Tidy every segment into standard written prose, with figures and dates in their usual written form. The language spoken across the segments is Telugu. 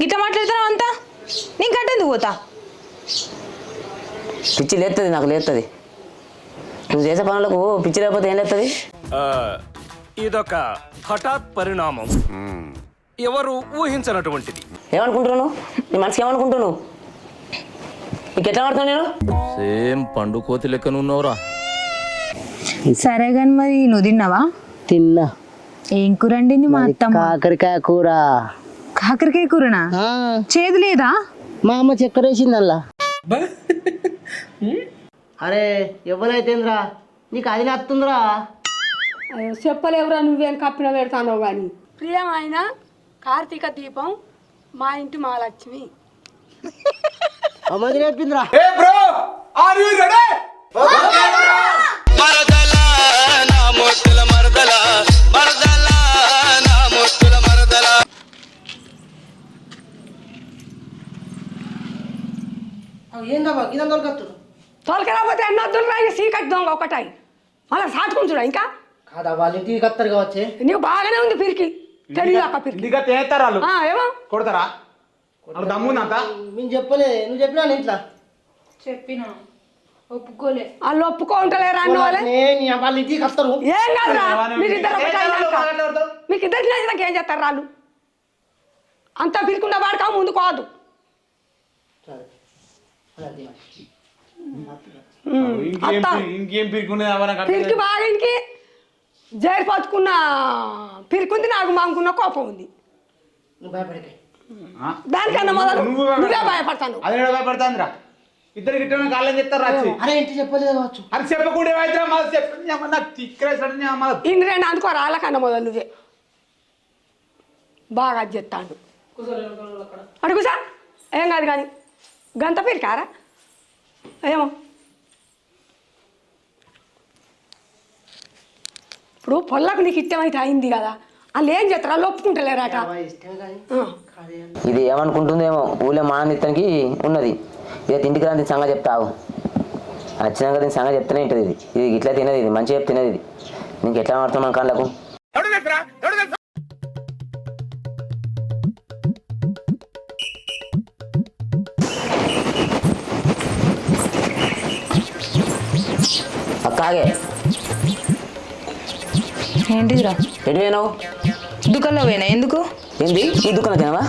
గిట్లా మాట్లాడతావు అంతా నీకు కట్టేందుకు పోతా పిచ్చి లేస్తుంది నాకు లేస్తుంది నువ్వు చేసే పనులకు పిచ్చి లేకపోతే ఏం లేస్తుంది ఇదొక హఠాత్ పరిణామం ఎవరు ఊహించనటువంటిది ఏమనుకుంటున్నావు నీ మనసుకి ఏమనుకుంటున్నావు నీకు ఎట్లా పడుతున్నావు నేను సేమ్ పండు కోతి లెక్కన ఉన్నవరా సరే కానీ మరి నువ్వు తిన్నావా తిన్నా ఏం కూర అండింది మా అత్తమ్మ కాకరకాయ కూర కాకరకాయ కూరనా చేదు లేదా మా అమ్మ చక్కెర వేసిందల్లా అరే ఎవరైతేంద్రా నీకు అది నత్తుందిరా చెప్పలేవురా నువ్వేం కప్పిన పెడతానో కానీ ప్రియమైన కార్తీక దీపం మా ఇంటి మహాలక్ష్మి అమ్మది చెప్పిందిరా ఏందమ్మా ఇదంతా దొరకత్తు తోలకరాపోతే అన్నొద్దులు రా సీకట్ దొంగ ఒకటాయి మళ్ళీ సాటుకుంటున్నా ఇంకా కాదా వాళ్ళ ఇంటికి కత్తరు కావచ్చే నీకు బాగానే ఉంది పిరికి తెలియక పిరికి ఏమో కొడతారా దమ్ముందంతా మేము చెప్పలే నువ్వు చెప్పినా ఇంట్లో చెప్పినా ఒప్పుకోలే వాళ్ళు ఒప్పుకుంటలేరా అన్న వాళ్ళే వాళ్ళ ఇంటికి కత్తరు ఏం కాదురా మీరిద్దరు మీకు ఇద్దరికి నచ్చినాక ఏం చేస్తారు రాళ్ళు అంతా పిరుకుండా వాడకా ముందు కోదు ఇంకేం పిరికి బాగా ఇంటికి జైలు పట్టుకున్న పిరుకుంది నాకు మాకున్న కోపం ఉంది నువ్వు భయపడకే దానికన్నా మొదలు నువ్వే భయపడతాను అదే భయపడతాందిరా ఇద్దరు గిట్ట కాళ్ళని చెప్తారు రాచి అరే ఇంటి చెప్పలేదు కావచ్చు అది చెప్పకుండా నాకు తిక్కరేసాడు ఇంటి రెండు అందుకో రాళ్ళకన్నా మొదలు నువ్వే బాగా చెప్తాడు అడుగుసా ఏం కాదు కానీ గంత పిరికారా ఏమో ఇప్పుడు పొల్లకు నీకు ఇష్టమైతే అయింది కదా వాళ్ళు ఏం చేస్తారు వాళ్ళు ఒప్పుకుంటలేరాట ఇది ఏమనుకుంటుందేమో ఊళ్ళో మాననిత్తానికి ఉన్నది ఇదే తిండికి రాని సంగతి చెప్తావు వచ్చినాక దీని సంగతి చెప్తూనే ఉంటుంది ఇది ఇట్లా తినది ఇది మంచిగా చెప్తే తినది నీకు ఎట్లా మారుతాం మన కళ్ళకు అక్కాగే ఏంటిదిరా ఎటు పోయినావు దుకాణంలో పోయినా ఎందుకు ఏంది ఈ దుకాణం తినవా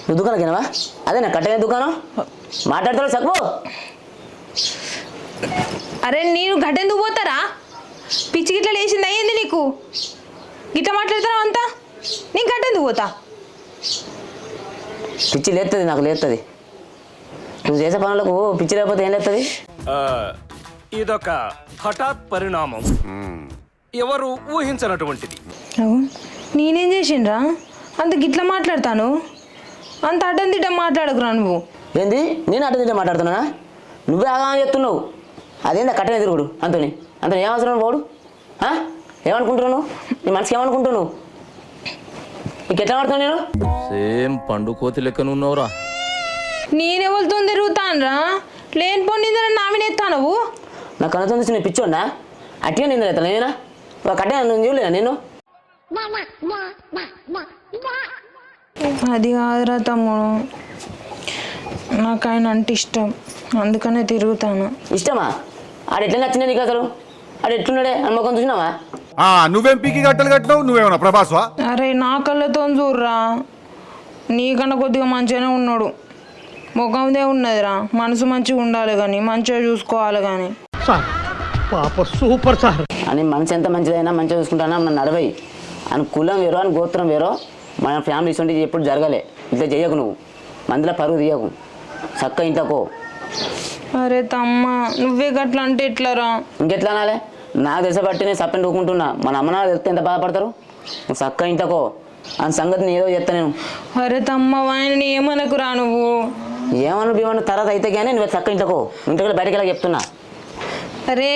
నువ్వు దుకాణం తినవా అదే నా కట్టగా దుకాణం మాట్లాడతాడు సగ్గు అరే నేను గడ్డెందుకు పోతారా పిచ్చి గిట్ల లేచింది అయ్యింది నీకు గిట్ల మాట్లాడతారా అంతా నేను గడ్డెందుకు పోతా పిచ్చి లేస్తుంది నాకు లేస్తుంది నువ్వు చేసే పనులకు పిచ్చి లేకపోతే ఏం లేస్తుంది ఇదొక హఠాత్ పరిణామం ఎవరు ఊహించనటువంటిది నేనేం చేసిండ్రా అంత గిట్ల మాట్లాడతాను అంత అడ్డం తిట్టం మాట్లాడకురా నువ్వు ఏంది నేను అడ్డం తింటే మాట్లాడుతున్నానా నువ్వే ఆగా చెప్తున్నావు అదేందా కట్టనే తిరుగుడు అంతని అంత ఏమవసరం పోడు ఏమనుకుంటున్నావు నీ మనసుకి ఏమనుకుంటున్నావు నీకు ఎట్లా పడుతున్నావు నేను సేమ్ పండు కోతి లెక్కన ఉన్నవరా నేనెవరితో తిరుగుతానురా లేని పొందిందని నామినేస్తా నువ్వు నా కనుతో చూసి నేను పిచ్చోండా అట్టిగా నింద అవుతాను నేనా కట్టే నేను చూడలేదా నేను అది కాదురా తమ్ముడు నాకు ఆయన అంటే ఇష్టం అందుకనే తిరుగుతాను ఇష్టమా ఆడు ఎట్లా నచ్చిందా నీకు అసలు ఆడు ఎట్లున్నాడే అని ముఖం చూసినావా నువ్వేం పీకి గట్టలు కట్టినావు నువ్వేమన్నా ప్రభాస్వా అరే నా కళ్ళతో చూడరా నీకన్నా కొద్దిగా మంచిగానే ఉన్నాడు ముఖందే ఉన్నదిరా మనసు మంచిగా ఉండాలి కానీ మంచిగా చూసుకోవాలి కానీ సూపర్ సార్ అని మనసు ఎంత మంచిదైనా మంచిగా చూసుకుంటానా నన్ను నడవై అని కులం వేరో అని గోత్రం వేరో మన ఫ్యామిలీస్ ఉంటే ఎప్పుడు జరగలే ఇట్లా చేయకు నువ్వు మందులో పరుగు తీయకు చక్క ఇంట్లోకో అరే తమ్మ నువ్వే గట్లా అంటే ఎట్లారా ఇంకెట్లా అనాలే నాకు తెలిసి బట్టి నేను సప్పని ఊకుంటున్నా మన అమ్మ నాన్న తెలిస్తే ఎంత బాధపడతారు నువ్వు చక్క ఇంట్లోకో అని సంగతి నేను ఏదో చెప్తా నేను అరే తమ్మ వాయనని ఏమనకురా నువ్వు ఏమన్నా భీమన్నా తర్వాత అయితే కానీ నువ్వు చక్క ఇంట్లోకో ఇంటికి బయటకి వెళ్ళా చెప్తున్నా అరే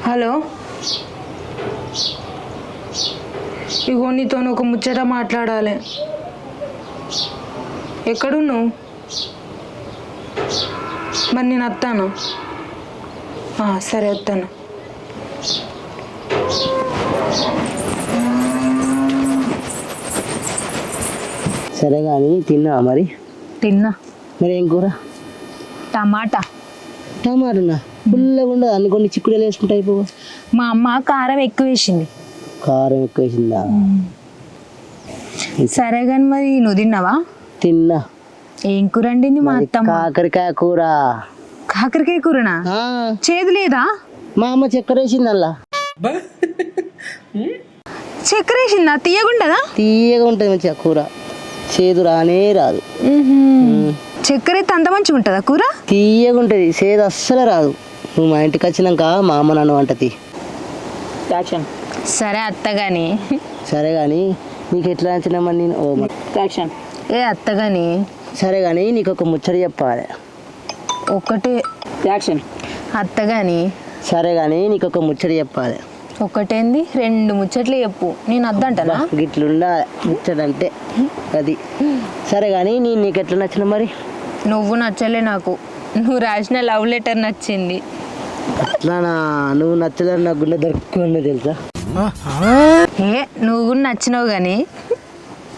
హలో, ఇగో నీతో ఒక ముచ్చట మాట్లాడాలి. ఎక్కడున్నావు? మరి నేను వస్తాను. సరే వస్తాను. సరే కానీ తిన్నా మరి? తిన్నా. మరి ఏం కూర? టమాటా. టమాటా పుల్లగా ఉండదు, అన్ని కొన్ని చిక్కుడులు వేసుకుంటే అయిపోవు. మా అమ్మ కారం ఎక్కువ వేసింది. కారం ఎక్కువ వేసిందా? సరే కానీ మరి నువ్వు తిన్నావా? తిన్నా. ఏం కూర వండింది మా అత్తమ్మ? కాకరకాయ కూర. కాకరకాయ కూరనా? చేదు లేదా? మా అమ్మ చక్కెర వేసింది అలా. చక్కెర వేసిందా? తీయగుంటదా? తీయగా ఉంటుంది మంచిగా కూర, చేదు రానే రాదు. చక్కెర అయితే అంత మంచిగా ఉంటుందా కూర? తీయగా ఉంటుంది, చేదు అస్సలు రాదు. నువ్వు మా ఇంటికి వచ్చినాక మా అమ్మ నన్ను వంటది. సరే అత్తగాని. సరే కానీ నీకు ఎట్లా నచ్చినామని నేను ఏ అత్తగాని. సరే కానీ నీకు ఒక ముచ్చట చెప్పాలి. ఒకటే అత్తగాని. సరే కానీ నీకు ఒక ముచ్చట చెప్పాలి. ఒకటేంది 2 ముచ్చట్లు చెప్పు, నేను అద్దంటనా? గిట్లుండాలి ముచ్చట అంటే అది. సరే కానీ నీకు ఎట్లా నచ్చిన మరి? నువ్వు నచ్చలే నాకు. నువ్వు రాసిన లవ్ లెటర్ నచ్చింది. అట్లానా? నువ్వు నచ్చదని నాకు గుండె దొరుకుతుంది తెలుసా? ఏ నువ్వు కూడా నచ్చినావు కానీ.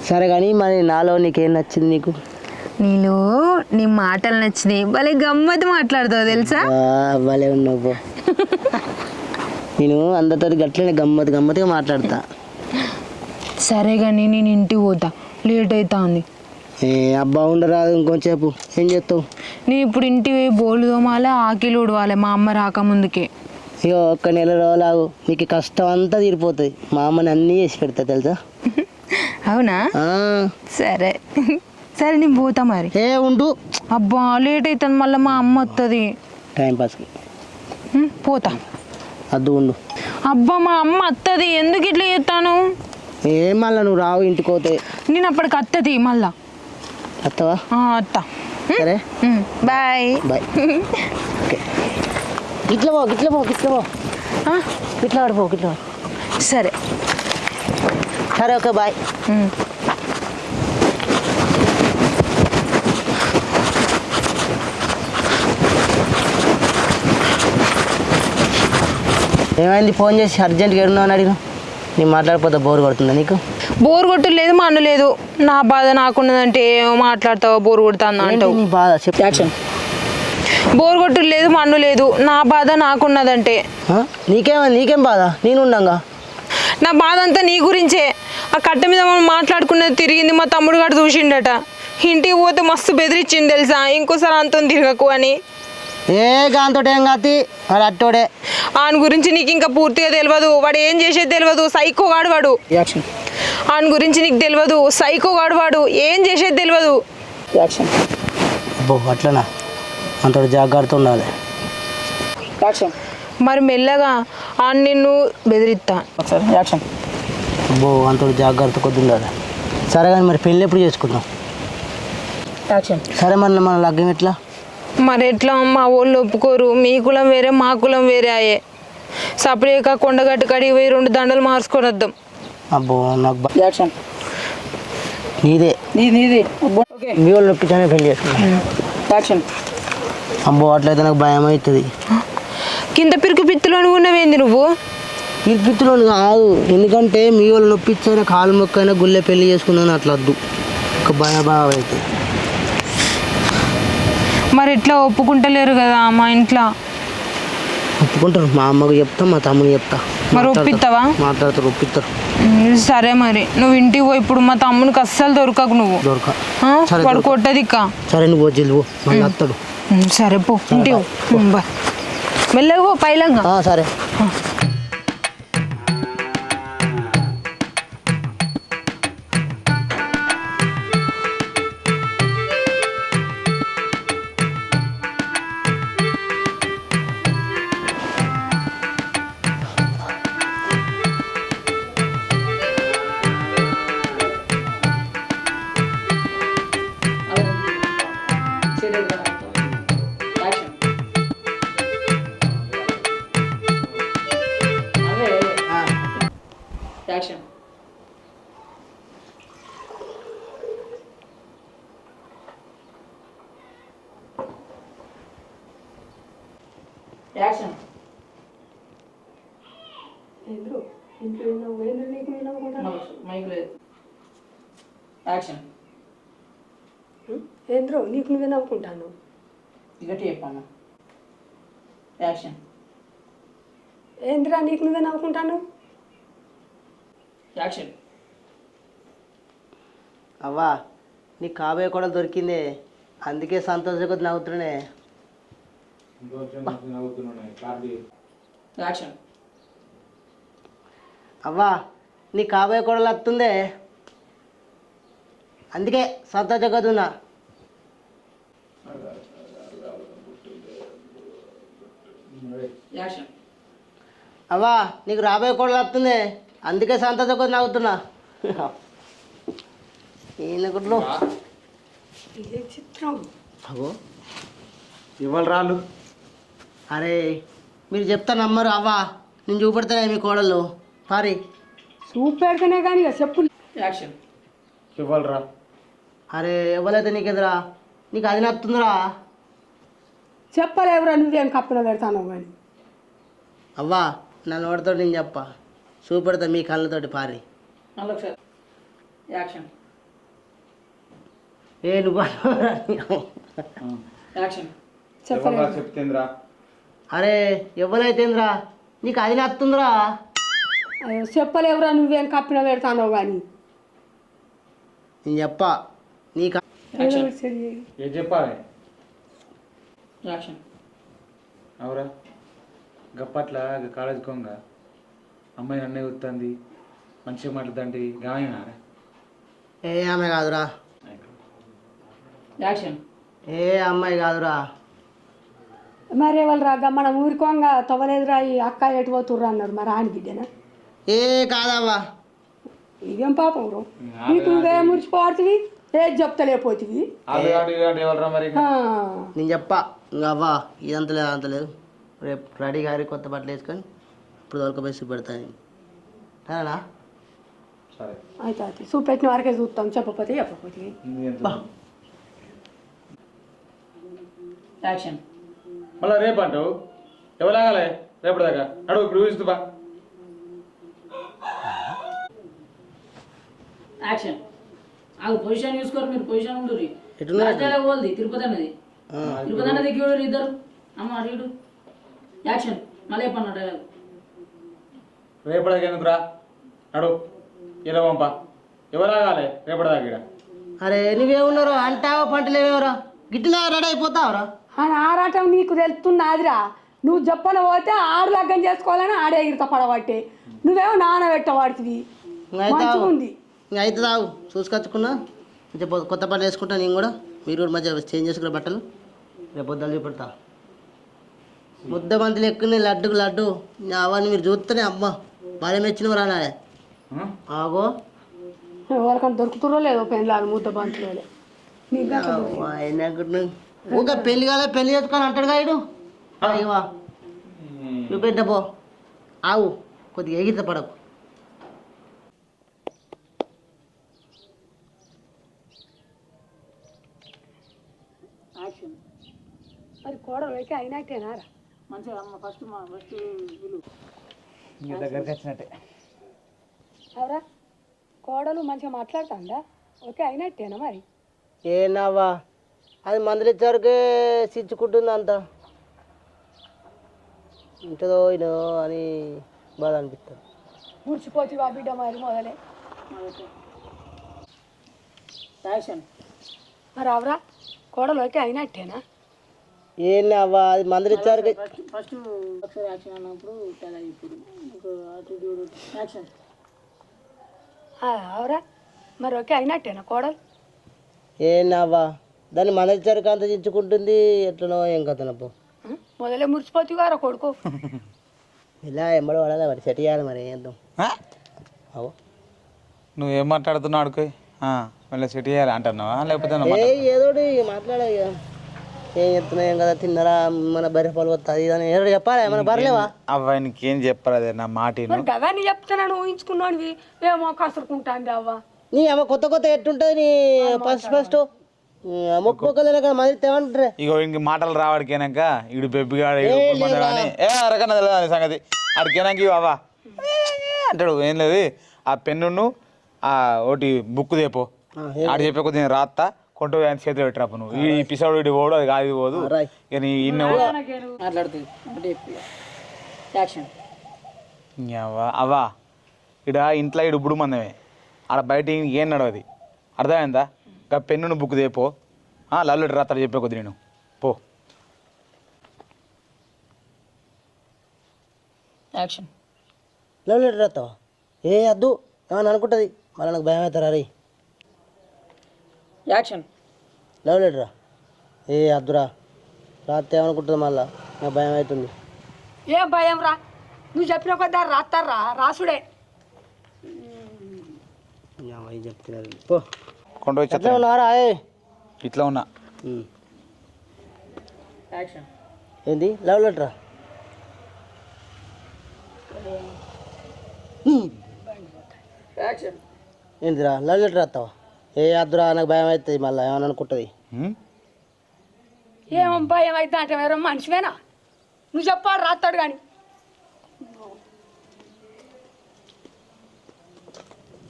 సరే కానీ మరి నాలో నీకేం నచ్చింది నీకు? నీలో నీ మాటలు నచ్చినాయి. భలే గమ్మత్తు మాట్లాడతావు తెలుసా? భలే ఉన్నావు. నేను అందరితో గట్లనే గమ్మత్తుగా మాట్లాడతా. సరే కానీ నేను ఇంటికి పోతా, లేట్ అవుతా ఉంది. అబ్బా ఉండరాదు ఇంకొంచేపు. ఏం చేస్తావు? నేను ఇప్పుడు ఇంటికి పోయి బోలు తోమాలి, ఆకిలు ఉడవాలి మా అమ్మ రాకముందుకే. ఇక ఒక్క నెల రోజులాగు, నీకు కష్టం అంతా తీరిపోతుంది. మా అమ్మని అన్నీ చేసి పెడతా తెలుసా? అవునా? సరే సరే నేను పోతా మరి. ఉండు. అబ్బా లేట్ అవుతుంది, మళ్ళీ మా అమ్మ వస్తుంది. టైంపాస్కి పోతా. అద్దు ఉండు. అబ్బా మా అమ్మ వస్తుంది, ఎందుకు ఇట్లా చేస్తాను? మళ్ళీ నువ్వు రావు ఇంటికి పోతే. నేను అప్పటికి వస్తుంది మళ్ళా. వస్తావా? అత్తా. సరే బాయ్ బాయ్. ఓకే, ఇట్లా ఆడిపో. సరే సరే ఓకే బాయ్. ఏమైంది? ఫోన్ చేసి అర్జెంట్గా ఎడున్నావు అని అడిగినా. నేను మాట్లాడిపోతే బోర్ కొడుతుందా నీకు? బోర్ కొట్టు లేదు, మా అన్ను లేదు. నా బాధ నాకున్నదంటే ఏమో మాట్లాడతావా? బోర్ కొడుతుందా అంటావు. నీ బాధ చెప్పు. బోర్ కొట్టు లేదు, మా అన్ను లేదు. నా బాధ నాకున్నదంటే. నీకేం బాధ? నేను ఉండంగా. నా బాధ అంతా నీ గురించే. ఆ కట్ట మీద మనం మాట్లాడుకున్నది తిరిగింది, మా తమ్ముడు గారు చూసిండట. ఇంటికి పోతే మస్తు బెదిరించింది తెలుసా, ఇంకోసారి అంత తిరగకు అని. దాంతో ఏం కాదు, వాడు అట్టోడే. ఆయన గురించి నీకు ఇంకా పూర్తిగా తెలియదు. వాడు ఏం చేసేది తెలియదు, సైకోగాడు వాడు. ఆయన గురించి నీకు తెలియదు, సైకోగాడు వాడు. ఏం చేసేది తెలియదు. అబ్బో అట్లనా? అంత జాగ్రత్త ఉండాలి. మరి మెల్లగా ఆయన నిన్ను బెదిరిస్తా. అబ్బో అంత జాగ్రత్త కొద్ది ఉండాలి. సరే కానీ మరి పెళ్ళి ఎప్పుడు చేసుకుందాం? సరే మరి మన లగ్గం ఎట్లా? మరి ఎట్లా? మా వాళ్ళు ఒప్పుకోరు. మీ కులం వేరే, మా కులం వేరే అయ్యే. సపరేట్గా కొండగట్టు కడిగి పోయి 2 దండలు మార్చుకొని వద్దాం. అబ్బో నాకు నీదే మీ వాళ్ళు నొప్పించానే పెళ్లి చేసుకున్నాను. అబ్బో అట్లయితే నాకు భయం అవుతుంది. కింద పిరికి పిత్తులో ఉన్నవేంది నువ్వు? పిరిపిత్తులో కాదు, ఎందుకంటే మీ వాళ్ళు నొప్పించైనా కాలు మొక్కైనా గుళ్ళే పెళ్లి చేసుకున్నాను. అట్లా వద్దు, ఒక భయం అవుతుంది. మరి ఎట్లా? ఒప్పుకుంటలేరు కదా మా ఇంట్లో. ఒప్పుకుంటారు. మా అమ్మకు చెప్తా, మా తమ్ముని చెప్తా. మరి ఒప్పిస్తావా? మాట్లాడతారు, ఒప్పిస్తారు. సరే మరి నువ్వు ఇంటికి పో. ఇప్పుడు మా తమ్మునికి అస్సలు దొరకకు నువ్వు. వాడు కొట్టదిక్క. సరే నువ్వు జల్ది పో, మళ్ళీ వస్తాడు. సరే పో ఇంటికి పో. బాయ్. మెల్లగా పో పైలంగా. సరే. యాక్షన్. యాక్షన్. ఏంద్రు ఇంట్లో విన్నావు ఏంద్రు నీకు విన్నావు మైక్ లేదు. యాక్షన్. ఏంద్రు నీకు నువ్వే నవ్వుకుంటాను. గట్టి చెప్పాను. యాక్షన్. ఏంద్రా నీకు నువ్వే నవ్వుకుంటాను. యాక్షన్. అవ్వా నీ కాబోయే కూడా దొరికిందే, అందుకే సంతోషంగా నవ్వుతున్నానే. యాక్షన్. అవ్వా నీ కాబోయే కూడా వస్తుందే, అందుకే సంతోషంగా ఉన్నా. యాక్షన్. అవ్వా నీకు రాబోయే కూడా వస్తుంది, అందుకే సంతోషంగా నవ్వుతున్నా. ఈయన గుడ్లు ఏ చిత్రం. అగో ఇవాళ రాళ్ళు అరే మీరు చెప్తా నమ్మరు. అవ్వా నేను చూపెడతానే మీ కోడలు పారి. చూపెడితేనే కానీ ఇక చెప్పు. యాక్షన్. ఇవాళ రా. అరే ఎవరైతే నీకెదురా, నీకు అది నచ్చుతుందిరా. చెప్పలేవురా నువ్వేం కప్పున పెడతాను కానీ. అవ్వా నన్ను వాడితో నేను చెప్ప చూపెడతా మీ కళ్ళతోటి పారి. మళ్ళీ ఒకసారి. యాక్షన్. ఏ నువ్వు యాక్షన్. చెప్పలేవు. చెప్తేంద్రా. అరే ఎవరైతేంద్రా, నీకు అది నచ్చుతుందిరా. అయ్యో చెప్పలేవురా నువ్వేం కప్పిన పెడతానో కానీ. నేను చెప్ప నీకు ఏం చెప్పాలి? యాక్షన్. అవురా గప్పట్ల కాలేజ్ కొంగ అమ్మాయి నన్నే వస్తుంది, మంచిగా మాట్లాడుతుంది గాయనారా. ఏ ఆమె కాదురా, యాక్షన్. ఏ అమ్మాయి కాదురా. మరి ఎవరు రాగా మన ఊరికోంగా తవ్వలేదురా ఈ అక్క ఎటు పోతుర్రా అన్నాడు. మరి ఆని బిడ్డనా? ఏ కాదవ్వా. ఇదేం పాపం రో, నీకు నువ్వే మురిచిపోతుంది, ఏది చెప్తలేకపోతుంది. ఎవరా మరి? నేను చెప్ప ఇంకా అవ్వా ఇదంత లేదు అంత లేదు. రేపు రెడీ గారి కొత్త బట్టలు వేసుకొని ఇప్పుడు దొరకపోయి చూపెడతాను. సరేనా? సరే అయితే అయితే చూపెట్టిన వరకే చూస్తాం, చెప్పకపోతే చెప్పకపోతే. యాక్షన్. మళ్ళీ రేపు అంటావు ఎవరాగాలి? రేపటిదాకా అడుగు ఇప్పుడు ఊహిస్తుబా. యాక్షన్. ఆగు పొజిషన్ చూసుకోరు మీరు, పొజిషన్ ఉంటుంది. ఎటున్నా పోల్ది తిరుపతి అన్నది, తిరుపతి అన్నది ఎక్కిడు ఇద్దరు అమ్మ అడిగిడు. యాక్షన్. మళ్ళీ చెప్పన్న డైలాగ్. రేపటిదాకా ఎందుకురా అడుగు ఇలా పంప ఎవరాగాలి రేపటిదాకా ఇక్కడ? అరే నువ్వేమున్నారో అంటావో పంటలేవేవరా, గిట్లా రెడీ అయిపోతావురా. అని ఆరాటం నీకు తెలుస్తున్నదిరా. నువ్వు చెప్పన పోతే ఆడు లగ్గం చేసుకోవాలని ఆడే ఇరుత పడబట్టే నువ్వేమో నానబెట్టబడుతుంది. మంచిగా ఉంది. ఇంకా అయితే తాగు చూసుకొచ్చుకున్నా, రేపు కొత్త బట్టలు వేసుకుంటా నేను కూడా. మీరు కూడా మధ్య చేంజ్ చేసుకున్న బట్టలు రేపు పొద్దులు చూపెడతా. ముద్ద మంతులు ఎక్కువ లడ్డుకు లడ్డు అవన్నీ మీరు చూస్తేనే అమ్మ బాగా మెచ్చిన రానా. ఆగో ఎవరికైనా దొరుకుతురో లేదో పెళ్ళాలి ముద్ద బంతులో. ఊగా పెళ్లి కాలే పెళ్లి చేసుకొని అంటాడుగా ఇడు. ఇవా చూపెట్టపో ఆవు కొద్దిగా ఎగిత పడకు. యాక్షన్. మరి కోడలు అయితే అయినట్టేనారా? మంచిగా అమ్మ ఫస్ట్ మీ దగ్గరికి వచ్చినట్టే. అవరా కోడలు మంచిగా మాట్లాడుతుందా? ఓకే అయినట్టేనా మరి? ఏనావా అది మందులు ఇచ్చేవరకే చిచ్చుకుంటుంది అంత. ఉంటుందో ఇనో అని బాధ అనిపిస్తుంది. ముడిచిపోతివా బిడ్డ మరి మొదలే. యాక్షన్. మరి అవరా కోడలు ఓకే అయినట్టేనా? ఏనావా అది మందులు ఇచ్చేవరకే. ఫస్ట్ ఒకసారి యాక్షన్ అన్నప్పుడు చాలా ఇప్పుడు యాక్షన్. అవరా మరి ఓకే అయినట్టేనా కోడలు? ఏనావా దాన్ని మందులు ఇచ్చేవరకు అంత చించుకుంటుంది, ఎట్లనో ఏం కథనప్పు. మొదలే మురిచిపోతివారా కొడుకు. ఇలా ఎంబడి పడాలి మరి సెట్ చేయాలి మరి ఏద్దాం. అవు నువ్వేం మాట్లాడుతున్నావు అడుకో మళ్ళీ సెట్ చేయాలి అంటున్నావా లేకపోతే ఏదోటి మాట్లాడాలి. ఏం చెప్తున్నా ఏం కదా తిన్నారా మన బర్రె పాలు వస్తుంది అని ఎవరు చెప్పాలి మన బర్రెలేవా అవ్వ నీకేం చెప్పరాదే నా మాట విను. మరి గదాన్ని చెప్తున్నాను ఊహించుకున్నాను ఏమో కసురుకుంటాంది అవ్వ నీ అమ్మ కొత్త కొత్త ఎట్టుంటుంది నీ ఫస్ట్ మొక్కలే కదా మళ్ళీ తేమంటారే ఇగో ఇంక మాటలు రావాడికేనాక ఇడు బెబ్బిగాడు కానీ రకన్నా తెలియదు అని సంగతి ఆడికేనాక ఇవి అవ్వ అంటాడు ఏం లేదు ఆ పెన్నును ఆ ఒకటి బుక్ తేపో ఆడు చెప్పే కొద్ది నేను రాస్తా కొంటూ చేతిలో పెట్టినప్పుడు నువ్వు ఈ పిసాడు ఇటు పోడు అది కాదు పోదు ఇక నీ ఇన్న అవ్వా ఇడ ఇంట్లో ఇడు బుడు మందమే ఆడ బయట ఏం నడవది అర్థమైందా ఇంకా పెన్నును బుక్ తేపో లవ్ లెటర్ రాస్తాడు చెప్పే కొద్ది నేను పో లవ్ లెటర్ రాస్తావా ఏ అద్దు ఏమని అనుకుంటుంది మళ్ళీ నాకు భయం అవుతారా రే లవ్ లెటరా ఏ అద్దురా రాస్తే ఏమనుకుంటుంది మళ్ళా నాకు భయం అవుతుంది ఏం భయం రా నువ్వు చెప్పిన కొద్ది రాస్తారా రాసుడే చెప్తున్నారు పో కొండ ఎట్లా ఉన్నారా ఇట్లా ఉన్నా ఏంది లవ్ లెటరా ఏంటిరా లవ్ లెటర్ రాస్తావా ఏ అద్దురా నాకు భయం అవుతుంది మళ్ళీ ఏమని అనుకుంటుంది ఏం భయం అయితే అంటే ఎవరో మనిషివేనా నువ్వు చెప్పాడు రాస్తాడు కానీ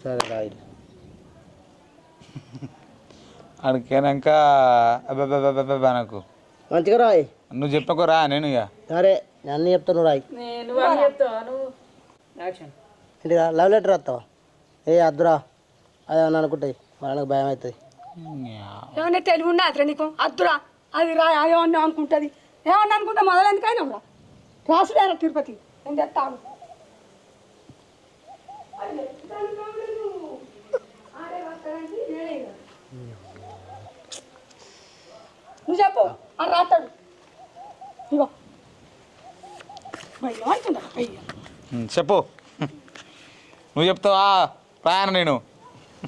సరే రాయి అడిగినాక అబ్బాబ్బా నాకు మంచిగా రాయి నువ్వు చెప్పకో రా నేను ఇక సరే నేను అన్నీ చెప్తాను రాయి ఏంటిరా లవ్ లెటర్ రాస్తావా ఏ అద్దురా అదేమన్నా అనుకుంటుంది మళ్ళీ నాకు భయం అవుతుంది ఏమన్నా తెలివి ఉన్నా అతను నీకు అద్దురా అది రా ఏమన్నా అనుకుంటుంది ఏమన్నా అనుకుంటా మొదలెందుకైనా రా రాసుడేరా తిరుపతి నేను తెస్తాను నువ్వు చెప్పు అని రాస్తాడు ఇగో భయం అంటుందా అయ్యా చెప్పు నువ్వు చెప్తావా రాయను నేను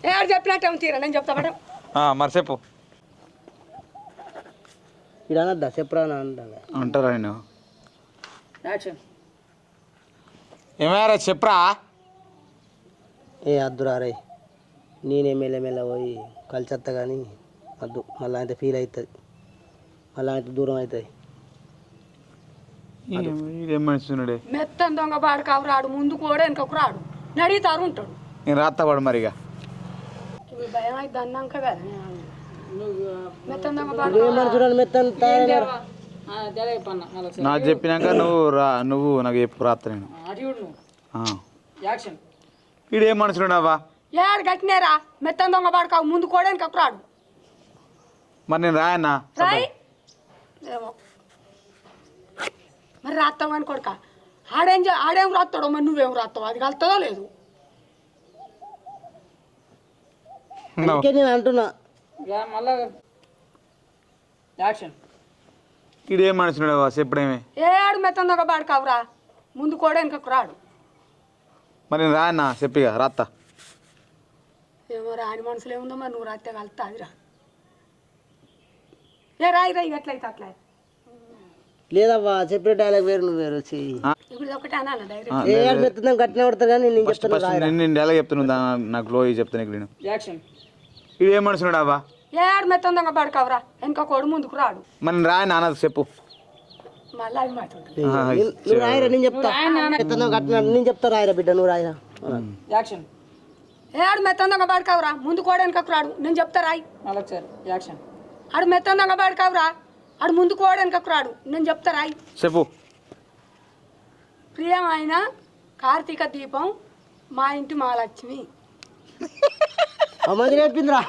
ఏడు చెప్పినట్టే తీరా నేను చెప్తా మేడం మరి చెప్పు ఇది అనద్దా చెప్పురా అంటా అంటారా నేను ఏమయ్యారా చెప్పరా ఏ అద్దురా రే నేనే మెల్లమెల్ల పోయి కలిసేస్తా కానీ వద్దు మళ్ళీ అయితే ఫీల్ అవుతుంది మళ్ళీ అయితే దూరం అవుతుంది ఇదేం మనిషిన్నాడే మెత్తని దొంగ బాడుకావు రాడు ముందుకు కూడా వెనకకు రాడు నడిగితారు ఉంటాడు నేను రాస్తావాడు మరిగా ఇవి భయం అయితే అన్నాక కదా మెత్తని దొంగ బాడు చూడండి మెత్తని తయారు నాకు చెప్పినాక నువ్వు నాకు చెప్పు రాత్త నేను ఈడేం మనుషులున్నావా ఏడు కట్టినేరా మెత్తని దొంగ బాడుకావు ముందు కూడా వెనకకు రాడు మరి నేను రాయన్నా రాయి ఏమో మరి రాస్తావు అని కొడుక ఆడేం రాస్తాడో మరి నువ్వేం రాస్తావు అది కలుతుందో లేదు అందుకే నేను అంటున్నా ఈడేం మనుషులున్నావా చెప్పడేమే ఏడు మెత్తని దొంగ బాడుకావురా ముందు కూడా వెనకకు రాడు మరి నేను రాయన్నా చెప్పిగా రాత్తా ఏమో రాని మనసులో ఏముందో మరి నువ్వు రాస్తే కలుతా అదిరా ఏ రాయి ఎట్లయితే అట్లా లేదవ్వా చెప్పిన డైలాగ్ వేరు నువ్వు వేరు ఇప్పుడు ఒకటి అనాలి డైరెక్ట్ ఏ మెత్తుందాం కట్టిన పడతా కానీ నేను చెప్తున్నా నేను ఎలా చెప్తున్నా నాకు లో చెప్తాను ఇక్కడ నేను ఈడేం మనుషులున్నావా ఏడు మెత్తని దొంగ బాడుకావురా వెనక కోడు ముందుకు రాడు మరి నేను రాయన్నా అన్నది చెప్పు మళ్ళీ అవి మాట్లాడు నువ్వు రాయరా నేను చెప్తా మెత్తుందాం కట్టిన నేను చెప్తా రాయరా బిడ్డ నువ్వు రాయరా ఏడు మెత్తని దొంగ బాడుకావురా ముందు కూడా వెనకకు రాడు నేను చెప్తా రాయి ఆడు మెత్తని దొంగ బాడుకావురా ఆడు ముందు కూడా వెనకకు రాడు నేను చెప్తా రాయి చెప్పు ప్రియమైన కార్తీక దీపం మా ఇంటి మహాలక్ష్మి అమ్మ చెప్పిందిరా